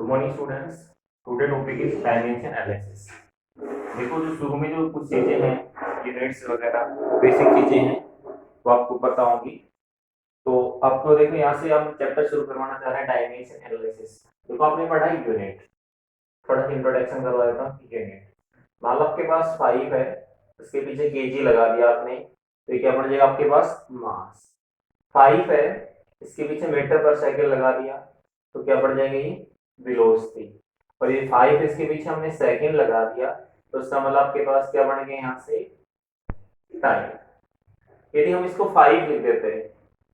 Morning students. Today topic is dimension analysis. देखो जो शुरू में जो कुछ चीजें हैं, यूनिट्स वगैरह बेसिक चीजें हैं वो आपको पता होंगी। तो आपको देखो यहाँ से हम चैप्टर शुरू करवाना चाह रहे हैं डायमेंशन एनालिसिस। देखो आपने पढ़ा है यूनिट, थोड़ा सा इंट्रोडक्शन करवा देता हूँ। यूनिट मान लो आपके पास 5 है, उसके पीछे केजी लगा दिया आपने, तो ये क्या पड़ जाएगा आपके पास मास। 5 है, इसके पीछे मीटर पर सेकंड लगा दिया, तो क्या पड़ जाएगा ये वेलोसिटी। और ये 5 इसके पीछे हमने सेकंड लगा दिया, तो इसका मतलब आपके पास क्या बन गया यहाँ से टाइम। यदि हम इसको 5 लिख देते हैं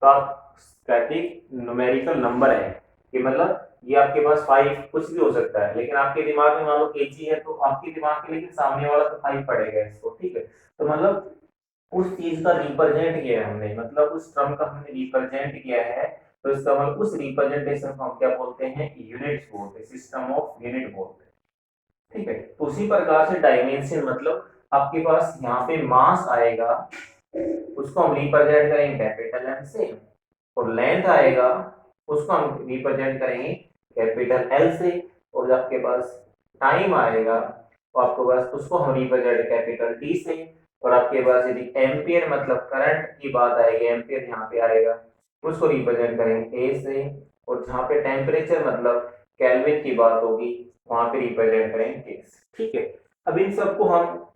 तो आप स्टैटिक न्यूमेरिकल नंबर है कि मतलब ये आपके पास 5 कुछ भी हो सकता है, लेकिन आपके दिमाग में मान लो केजी है तो आपके दिमाग में लेकिन सामने वाला तो 5 पड़ेगा इसको, ठीक है। तो मतलब उस चीज का रिप्रेजेंट किया है हमने, मतलब उस टर्म का हमने रिप्रेजेंट किया है, तो इसका मतलब उस रिप्रेजेंटेशन को हम क्या बोलते हैं, यूनिट्स बोलते हैं, सिस्टम ऑफ यूनिट बोलते हैं, ठीक है। तो उसी प्रकार से डायमेंशन मतलब आपके पास यहाँ पे मास आएगा, उसको हम रिप्रेजेंट करेंगे कैपिटल एम से, और लेंथ आएगा उसको हम रिप्रेजेंट करेंगे कैपिटल एल से, और जब आपके पास टाइम आएगा तो आपके पास उसको हम रिप्रेजेंट कैपिटल टी से, और आपके पास यदि एम्पियर मतलब करंट की बात आएगी, एम्पियर यहाँ पे आएगा, उसको रिप्रेजेंट करेंगे ए से, और जहाँ पे टेम्परेचर मतलब केल्विन की बात होगी वहां पे रिप्रेजेंट करेंगे के से, ठीक है। अब इन सबको हम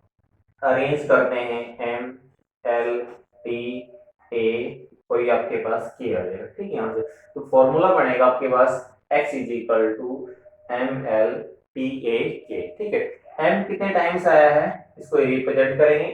अरेंज करते हैं एम एल टी ए, और ये आपके पास के आ जाएगा, ठीक है। यहाँ से तो फॉर्मूला बनेगा आपके पास x is equal to M L T A K, ठीक है। m कितने टाइम्स आया है इसको रिप्रेजेंट करेंगे,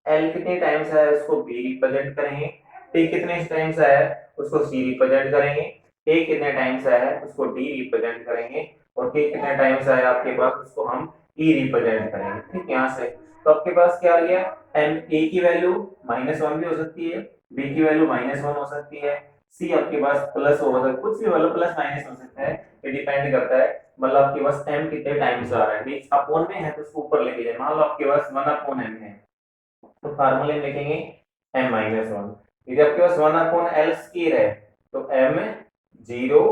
l कितने टाइम्स आया है उसको b रिप्रेजेंट करेंगे, t कितने टाइम्स आया है उसको c रिप्रेजेंट करेंगे, a कितने टाइम्स आया है उसको d रिप्रेजेंट करेंगे, और k कितने टाइम्स आया आपके पास उसको हम e रिप्रेजेंट करेंगे, ठीक। यहाँ से तो आपके पास क्या आ गया, एम ए की वैल्यू -1 भी हो सकती है, बी की वैल्यू -1 हो सकती है, सी आपके पास प्लस हो सकता है, कुछ भी मतलब प्लस माइनस हो सकता है, ये डिपेंड करता है मतलब आपके पास m कितने टाइम्स आ रहा है। बीच अपॉन में है तो उसको ऊपर लेके जाए, मान लो आपके पास 1/m है तो फार्मूले में लिखेंगे m-1। यदि आपके पास 1/l स्क्वायर है तो m 0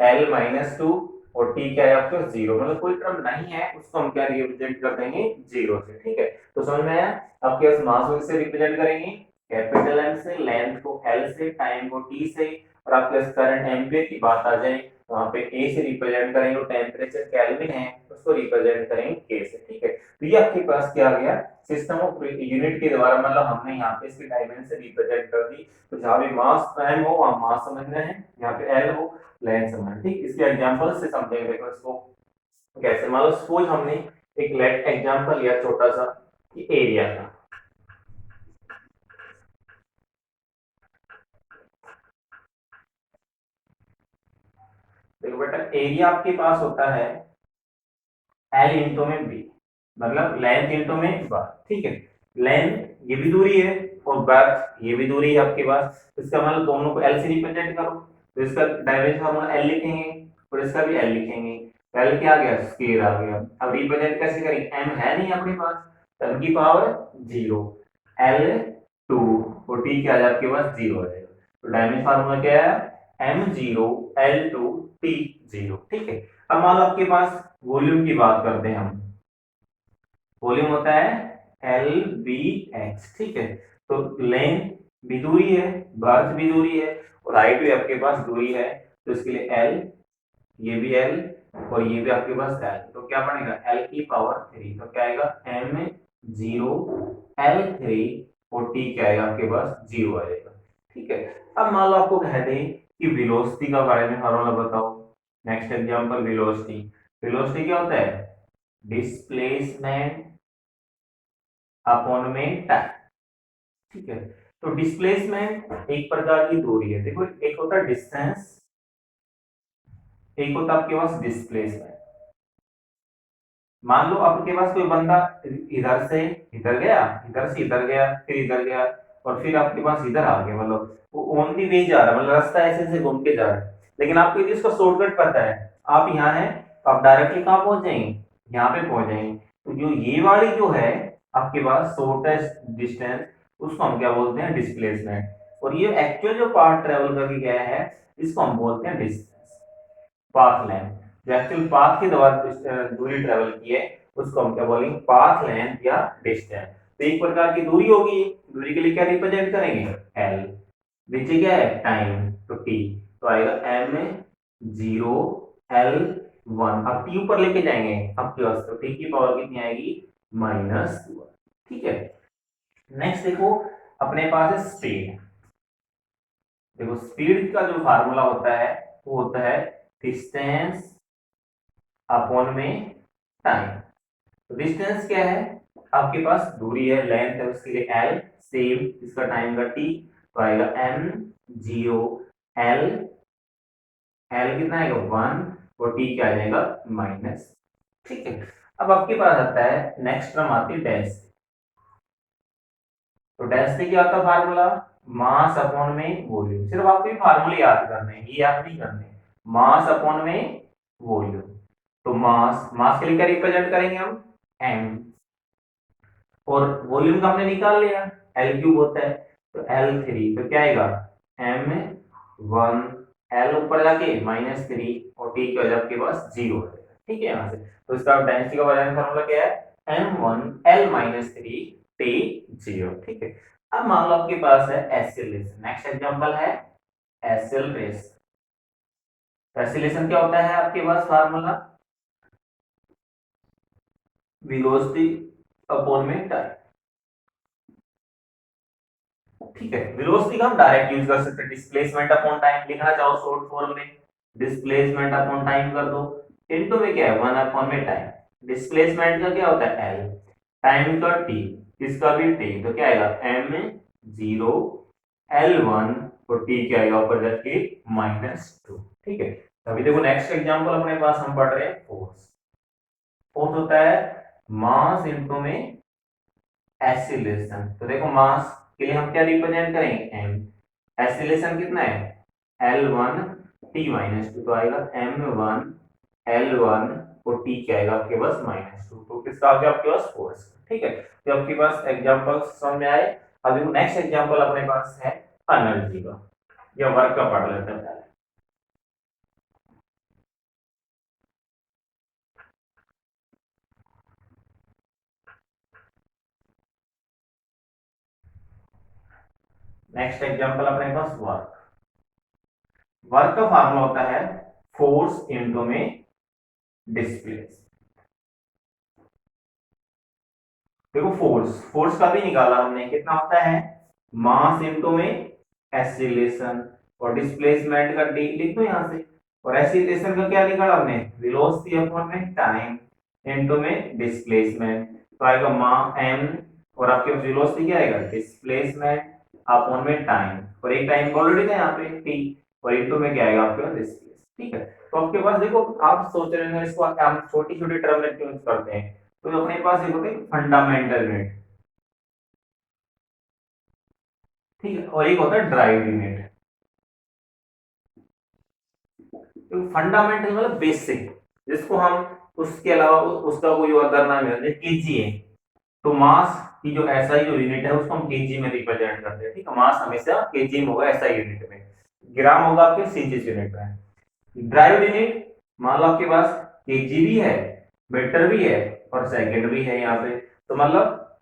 l-2 और t क्या है आपके पास 0, मतलब कोई टर्म नहीं है उसको हम क्या रिप्रेजेंट कर देंगे 0 से, ठीक है। तो समझ में आया, आपके पास मास से रिप्रेजेंट करेंगे कैपिटल M से, लेंथ को L से, टाइम को T से, और आपके पास करंट एम्पियर की बात आ जाए वहां पे A से रिप्रेजेंट करेंगे, और टेम्परेचर केल्विन है उसको रिप्रेजेंट करेंगे K से, ठीक है। तो ये आपके पास क्या आ गया, सिस्टम ऑफ यूनिट के द्वारा मतलब हमने यहाँ पे इसकी डायमेंशन रिप्रेजेंट कर दी। तो जहां भी मास m हो वहां मास समझना है, यहाँ पे L हो लेंथ समझना, ठीक। इसके एग्जांपल से समझेंगे, देखो इसको कैसे। मान लो सपोज हमने एक लेट एग्जांपल लिया छोटा सा कि एरिया का, देखो बेटा एरिया आपके पास होता है L इंटू में बी, मतलब लेंथ इंटू में बार, ठीक है। लेंथ ये भी दूरी है और बार ये भी दूरी है आपके पास, तो इसका मतलब दोनों को L से रिप्रेजेंट करो, तो इसका डायमेंशन फार्मूला L लिखेंगे और इसका भी L लिखेंगे। L क्या आ गया, स्क्वायर आ गया। अब रिप्रेजेंट कैसे करेंगे, m है नहीं अपने पास, m की पावर 0, L 2 और t क्या आ जाए आपके पास 0 आ जाएगा। तो डायमेंशन फार्मूला क्या है, m0 L2 t0, ठीक है। अब मान लो आपके पास वॉल्यूम की बात करते हैं हम, वॉल्यूम होता है एल बी एक्स, ठीक है। तो लेंथ भी दूरी है, बर्थ भी दूरी है, और हाइट भी आपके पास दूरी है, तो इसके लिए एल, ये भी एल और ये भी आपके पास एल, तो क्या बनेगा एल की पावर 3, तो क्या आएगा m0 L3 और t क्या आएगा आपके पास 0 आ जाएगा, ठीक है। अब मान लो आपको कह दें कि वेलोसिटी का बारे में फॉर्मूला बताओ। नेक्स्ट एग्जांपल वेलोसिटी, वेलोसिटी क्या होता है, डिस्प्लेसमेंट अपॉन में टाइम, ठीक है। तो डिस्प्लेसमेंट एक प्रकार की दूरी है, देखो एक होता है डिस्टेंस, एक होता है आपके पास डिस्प्लेसमेंट। मान लो आपके पास कोई बंदा इधर से इधर गया, इधर से इधर गया, फिर इधर गया, और फिर आपके पास इधर आ गया, मतलब वो ऑन दी वे जा रहा है, मतलब रास्ता ऐसे ऐसे घूम के जा रहा है, लेकिन आपको यदि इसका शॉर्टकट पता है, आप यहाँ हैं तो आप डायरेक्टली कहाँ पहुंच जाएंगे, यहाँ पे पहुंच जाएंगे। तो जो ये वाली जो है आपके पास शॉर्टेस्ट डिस्टेंस, उसको हम क्या बोलते हैं, डिस्प्लेसमेंट, और ये एक्चुअल जो पार्ट ट्रेवल करके गया है इसको हम बोलते हैं डिस्टेंस, पाथ लेंथ। जो एक्चुअल पाथ के द्वारा दूरी ट्रेवल की है उसको हम क्या बोलेंगे, पाथ लेंथ या डिस्टेंस। तो एक प्रकार की दूरी होगी, दूरी के लिए क्या रिप्रेजेंट करेंगे, एल। नीचे क्या है, टाइम, तो टी, तो आएगा एम 0 L 1। अब टी ऊपर लेके जाएंगे आपके पास, तो टी की पावर कितनी आएगी, -1। ठीक है। नेक्स्ट देखो अपने पास है स्पीड। देखो स्पीड का जो फार्मूला होता है वो होता है डिस्टेंस अपॉन में टाइम। तो डिस्टेंस क्या है, आपके पास दूरी है, लेंथ है, उसके लिए एल, सेम इसका टाइम का टी, तो आएगा m 0 L, एल कितना आएगा 1, और टी क्या आ जाएगा माइनस। ठीक है। अब आपके पास आता है नेक्स्ट टर्म आती है डेंसिटी। तो डेंसिटी क्या होता है फार्मूला, मास अपॉन में वॉल्यूम। सिर्फ आपको ये फार्मूले याद करने हैं, ये याद नहीं करने, मास अपॉन में वॉल्यूम। तो मास, मास के लिए क्या रिप्रेजेंट करेंगे हम, m, और वॉल्यूम का हमने निकाल लिया, एल क्यूब होता है, तो L3, तो क्या आएगा m 1, एल ऊपर जाके -3, और टी की वजह आपके पास 0 है। ठीक है, यहां से तो इसका डेंसिटी का वजन फार्मूला क्या है, m1 L-3 T0। ठीक है। अब मान लो आपके पास है एसिलेशन। नेक्स्ट एग्जांपल है एसिलेशन। एसिलेशन क्या होता है आपके पास फार्मूला, वेलोसिटी अपॉन में टाइम। ठीक है, वेलोसिटी का हम डायरेक्ट यूज कर सकते हैं, डिस्प्लेसमेंट अपॉन टाइम लिखना चाहो शॉर्ट फॉर्म में, डिस्प्लेसमेंट अपॉन टाइम कर दो, इनटू में क्या है 1 अपॉन में टाइम। डिस्प्लेसमेंट का क्या होता है एल, टाइम का टी, इसका भी टी, तो क्या आएगा m 0 L 1, और टी क्या आएगा ऊपर जाके -2। ठीक है। अभी देखो नेक्स्ट एग्जांपल अपने पास हम पढ़ रहे हैं फोर्स। फोर्स होता है मास इनटू में एक्सीलरेशन। तो देखो मास के लिए हम क्या रिप्रेजेंट करेंगे, m, एक्सीलरेशन कितना है L1 T-2, तो आएगा m1 L1, और t क्या आएगा आपके पास -2। तो किसका आ गया आपके पास फोर्स। ठीक है, तो आपके पास एग्जांपल समझ में आए। अब देखो नेक्स्ट एग्जांपल अपने पास है एनर्जी का या वर्क का, पढ़ लेते हैं पहले। नेक्स्ट एग्जांपल अपने पास वर्क। वर्क का फार्मूला होता है फोर्स इनटू में डिस्प्लेस। देखो फोर्स, फोर्स का भी निकाला हमने, कितना होता है मास इनटू में एक्सीलरेशन, और डिस्प्लेसमेंट का डी लिख दो यहां से, और एक्सीलरेशन का क्या निकाला हमने, वेलोसिटी अपॉन में टाइम इनटू में डिस्प्लेसमेंट, तो आएगा मा m, और आपके पास वेलोसिटी क्या आएगा डिस्प्लेसमेंट अपॉन में टाइम, और एक टाइम ऑलरेडी था यहाँ पे t, और इनटू में क्या आएगा आपके पास डिस्प्लेस। ठीक है। तो आपके पास देखो, आप सोच रहे हैं इसको हम छोटी छोटी टर्म में क्यों यूज करते हैं, तो अपने पास एक होते हैं फंडामेंटल यूनिट, ठीक है, और एक होता है ड्राइव यूनिट। तो फंडामेंटल मतलब बेसिक, जिसको हम उसके अलावा उसका कोई अदर नाम है, केजी है, तो मास की जो एसआई जो यूनिट है उसको हम केजी में रिप्रेजेंट करते हैं। ठीक है, मास हमेशा केजी में होगा एसआई यूनिट में, ग्राम होगा आपके सीजीएस यूनिट में। ड्राइव यूनिट मान लो आपके पास केजी भी है, मीटर भी है, और सेकंड भी है यहाँ पे, तो मतलब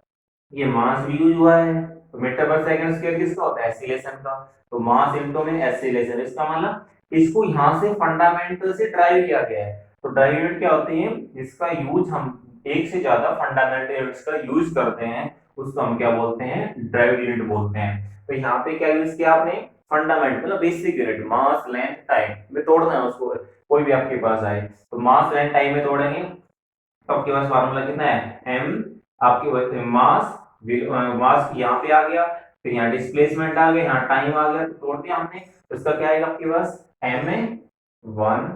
ये मास भी यूज हुआ है, तो मीटर पर सेकंड स्क्वायर किसका होता है, एक्सीलरेशन का, तो मास इनटू में एक्सीलरेशन, इसका मतलब इसको यहां से फंडामेंटल से ड्राइव किया गया है। तो ड्राइव यूनिट क्या होती है, जिसका यूज हम एक से ज्यादा फंडामेंटल यूनिट्स का यूज करते हैं, उसको हम क्या बोलते हैं, ड्राइव यूनिट बोलते हैं। तो यहाँ पे क्या यूज किया आपने, फंडामेंटल मतलब बेसिक यूनिट, मास लेंथ टाइम में तोड़ना है उसको, कोई भी आपके पास आए तो मास लेंथ टाइम में तोड़ेंगे, तो आपके पास फार्मूला कितना है m, आपके मास, मास यहाँ पे आ गया, फिर यहाँ डिस्प्लेसमेंट आ गया, यहाँ टाइम आ गया, तो तोड़ दिया हमने, तो इसका क्या आएगा आपके पास m1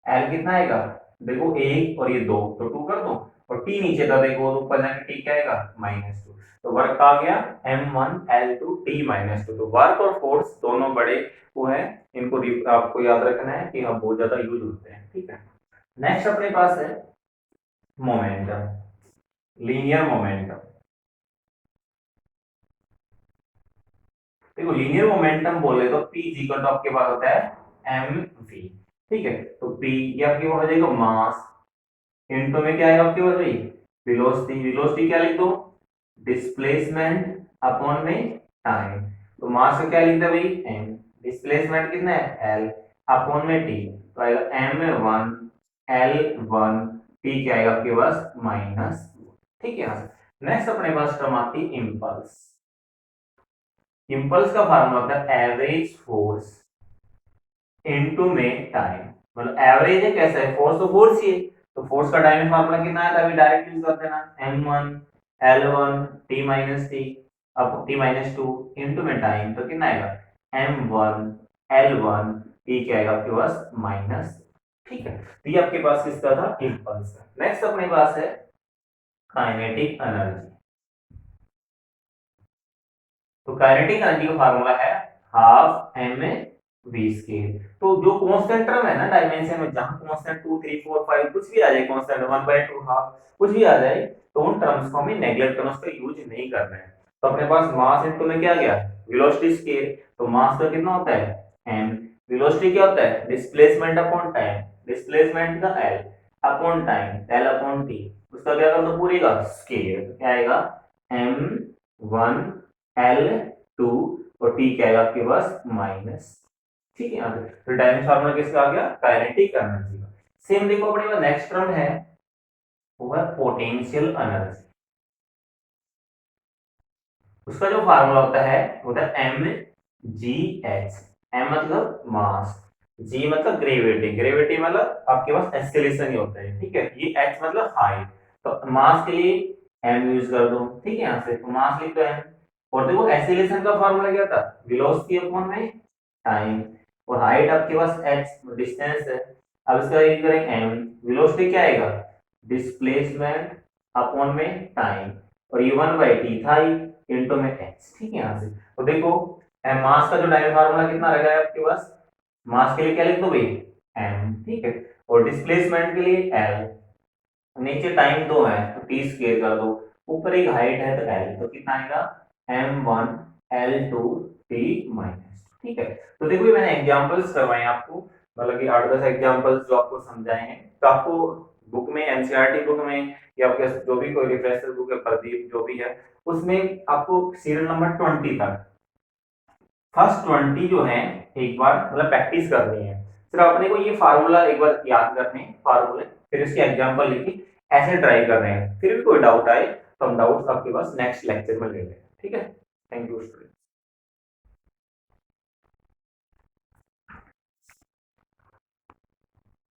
L कितना आएगा, देखो एक और ये दो, तो 2 कर दो, और t नीचे था देखो, तो ऊपर जाके t क्या आएगा -2, तो वर्क आ गया m1L2 T-2। तो वर्क और फोर्स दोनों बड़े वो है, इनको आपको याद रखना है कि हम बहुत ज्यादा यूज होते हैं। ठीक है। नेक्स्ट अपने पास है मोमेंटम, लीनियर मोमेंटम। देखो लीनियर मोमेंटम बोले तो P इक्वल टू आपके पास होता है mv। ठीक है। तो पी ये आपके हो जाएगा मास, इनटू में क्या आएगा आपके पास भाई, वेलोसिटी। वेलोसिटी क्या लिख दो, डिस्प्लेसमेंट अपॉन में टाइम। तो मास का क्या लिखता है भाई, एम, डिस्प्लेसमेंट कितना है, एल, अपॉन में टी। तो आएगा m1 l1 टी क्या आएगा आपके पास माइनस। ठीक है। नेक्स्ट अपने पास टर्म आती है इम्पल्स। इम्पल्स का फार्मूला होता है एवरेज फोर्स इनटू में टाइम। मतलब एवरेज है, कैसा है, फोर्स तो फोर्स ही है, तो फोर्स का टाइम फार्मूला कितना है, अभी डायरेक्ट यूज कर देना, m1 l1 t minus T अब t माइनस टू इनटू में टाइम, तो कितना आएगा m1 l1 t क्या आएगा आपके पास माइनस। ठीक है। तो ये आपके पास किसका था, इम्पल्स का। नेक्स्ट अपने पास है काइनेटिक एनर्जी। तो काइनेटिक एनर्जी का फार्मूला है half M A V square. तो जो कांस्टेंट टर्म है ना डायमेंशन में, जहां कांस्टेंट 2 3 4 5 कुछ भी आ जाए, कांस्टेंट 1/2 हाफ कुछ भी आ जाए, तो उन टर्म्स को हमें नेगलेक्ट करना, उसका यूज नहीं करना है। तो अपने पास मास इनटू में क्या गया, वेलोसिटी स्केयर। तो मास का कितना होता है m, वेलोसिटी क्या होता है डिस्प्लेसमेंट अपॉन टाइम, डिस्प्लेसमेंट का l upon time l upon t, उसका क्या कर दो पूरी का स्केयर, क्या आएगा m1 l2 और t क्या आएगा आपके पास माइनस। ठीक है। यहाँ पे तो डायनेमिक फार्मूला किसका आ गया, काइनेटिक एनर्जी का। सेम देखो अपने पास नेक्स्ट टर्म है, वो है पोटेंशियल एनर्जी। उसका जो फार्मूला होता है एम जी एच। एम मतलब मास, जी मतलब ग्रेविटी, ग्रेविटी मतलब आपके पास एक्सेलरेशन ही होता है। ठीक है। ये एच मतलब हाइट, तो मास के लिए एम यूज कर दो। ठीक है। यहाँ से तो मास लिख दो एम। और देखो एक्सेलरेशन का फार्मूला क्या था, वेलोसिटी अपॉन में टाइम, और हाइट आपके पास h डिस्टेंस है। अब इसका यूज करेंगे m, वेलोसिटी क्या आएगा डिस्प्लेसमेंट अपॉन में टाइम, और ये 1/t था इनटू में h। ठीक है। यहाँ से तो देखो मास का जो डायरेक्ट फार्मूला कितना रहेगा आपके पास, मास के लिए क्या लिख दो भाई m, ठीक है, और डिस्प्लेसमेंट के लिए l, नीचे टाइम दो है तो t स्क्वायर कर दो, ऊपर एक हाइट है तो l, तो कितना आएगा m1 l2 t माइनस। ठीक है। तो देखो ये मैंने एग्जांपल्स करवाए आपको, मतलब कि 8-10 एग्जांपल्स जो आपको समझाए हैं। तो आपको बुक में एनसीईआरटी बुक में या आपके जो भी कोई रिफ्रेशर बुक है प्रदीप जो भी है, उसमें आपको सीरियल नंबर 20 तक फर्स्ट 20 जो है एक बार मतलब प्रैक्टिस करनी है। सिर्फ अपने को ये फार्मूला एक बार याद करने हैं फार्मूले, फिर इसके एग्जांपल लिखी, ऐसे ट्राई कर रहे हैं। फिर भी कोई डाउट आए तो हम डाउट्स आपके पास नेक्स्ट लेक्चर में ले लेंगे। ठीक है।